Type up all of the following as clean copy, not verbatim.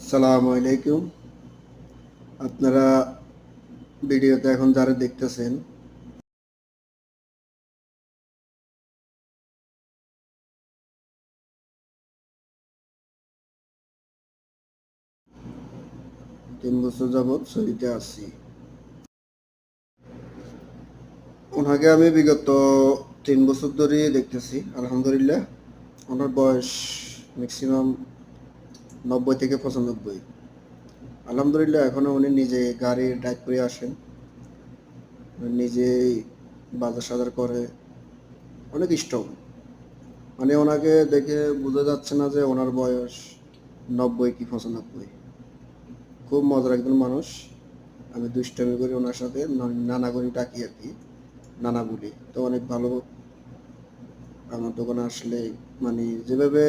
আসসালামু আলাইকুম। আপনারা ভিডিওতে এখন যারা দেখতেছেন, তিন বছর যাবৎ সৌদিতে আছি। ওনাকে আমি বিগত 3 বছর ধরে দেখতেছি। আলহামদুলিল্লাহ, ওনার বয়স ম্যাক্সিমাম 90 থেকে 95। আলহামদুলিল্লাহ, এখনো উনি নিজে গাড়ি ড্রাইভ করে আসেন, নিজেই বাজার সাজার করে, অনেক স্ট্রং। মানে ওনাকে দেখে বোঝা যাচ্ছে না যে ওনার বয়স 90 কি 95। খুব মজার একজন মানুষ। আমি দুষ্টামি করি ওনার সাথে, নানা করে ডাকি আর কি, নানা বলি। তো অনেক ভালো। আমার দোকানে আসলে মানে যেভাবে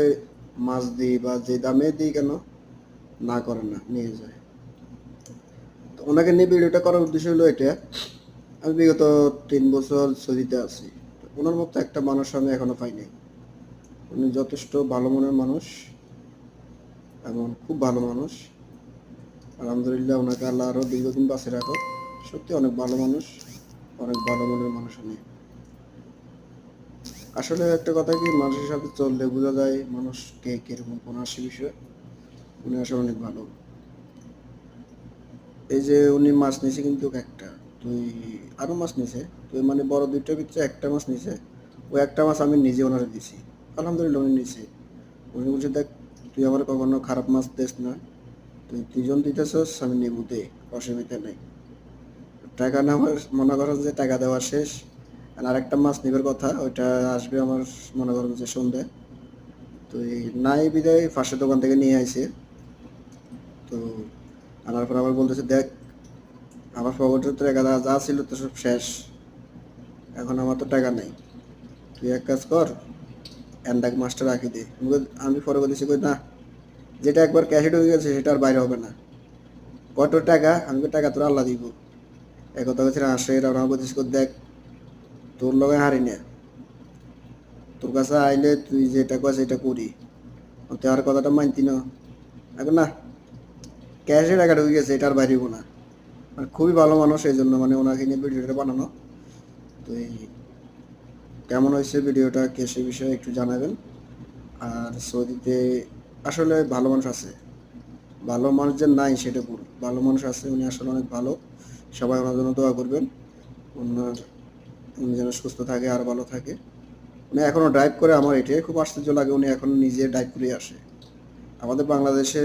মাছ দিই বা যে দামে দিই কেন, না করে না, নিয়ে যায়। তো ওনাকে নিয়ে ভিডিওটা করার উদ্দেশ্য হলো এটা, আমি বিগত 3 বছর সৌদিতে আছি। তো ওনার মতো একটা মানুষ আমি এখনো পাইনি। উনি যথেষ্ট ভালো মনের মানুষ, এমন খুব ভালো মানুষ। আলহামদুলিল্লাহ, ওনাকে আল্লাহ আরও দীর্ঘদিন বাঁচিয়ে রাখো। সত্যি অনেক ভালো মানুষ, অনেক ভালো মনের মানুষ উনি। আসলে একটা কথা কি, মানুষের সাথে চললে বোঝা যায় মানুষ কে কিরকম, কোন আসে বিষয়। উনি আসলে অনেক ভালো। এই যে উনি মাছ নিছে কিন্তু একটা, তুই আরো মাছ নিছে, তুই মানে বড় দুইটার ভিতরে একটা মাছ নিছে। ওই একটা মাছ আমি নিজে ওনারে দিছি। আলহামদুলিল্লাহ, উনি নিছে। উনি বলছে, দেখ, তুই আমার কখনো খারাপ মাছ দিস না, তুই দুজন দিতেছস, আমি নেবো, দে, অসুবিধা নেই। টাকা নেওয়ার মনে করেন যে টাকা দেওয়া শেষ, আর আরেকটা মাছ নিবার কথা, ওইটা আসবে আমার মনে করেন যে সন্ধ্যে। তো এই নাই বিদায় ফার্স্টের দোকান থেকে নিয়ে আইছে। তো আনার পর আবার বলতেছে, দেখ, আমার পকেটে তো টাকা যা ছিল তো সব শেষ, এখন আমার তো টাকা নাই, তুই এক কাজ কর, এন্ডাক মাছটা রাখি দে। আমি পরে বলেছি, কই না, যেটা একবার ক্যাশে ঢুকে গেছে সেটা আর বাইরে হবে না। কত টাকা? আমি কই, টাকা তোর আল্লাহ দিব। একথা হচ্ছে আসে, এটা আমার বলছিস, দেখ, তোর লগে হারি না, তোর কাছে আইলে তুই যেটা কস এটা করি, তুই আর কথাটা মানতি না। এখন না, ক্যাশে টাকা ঢুকে গেছে, এটা আর বাইরে হইবো না। আর খুবই ভালো মানুষ, এই জন্য মানে ওনাকে নিয়ে ভিডিওটা বানানো। তো এই কেমন হয়েছে ভিডিওটা, কে সে বিষয়ে একটু জানাবেন। আর সৌদিতে আসলে ভালো মানুষ আছে, ভালো মানুষ যে নাই সেটা ভুল, ভালো মানুষ আছে, উনি আসলে অনেক ভালো। সবাই ওনার জন্য দোয়া করবেন। ওনার উনি যেন সুস্থ থাকে আর ভালো থাকে। উনি এখনো ড্রাইভ করে, আমার এটাই খুব আশ্চর্য লাগে, উনি এখনো নিজে ড্রাইভ করে আসে। আমাদের বাংলাদেশে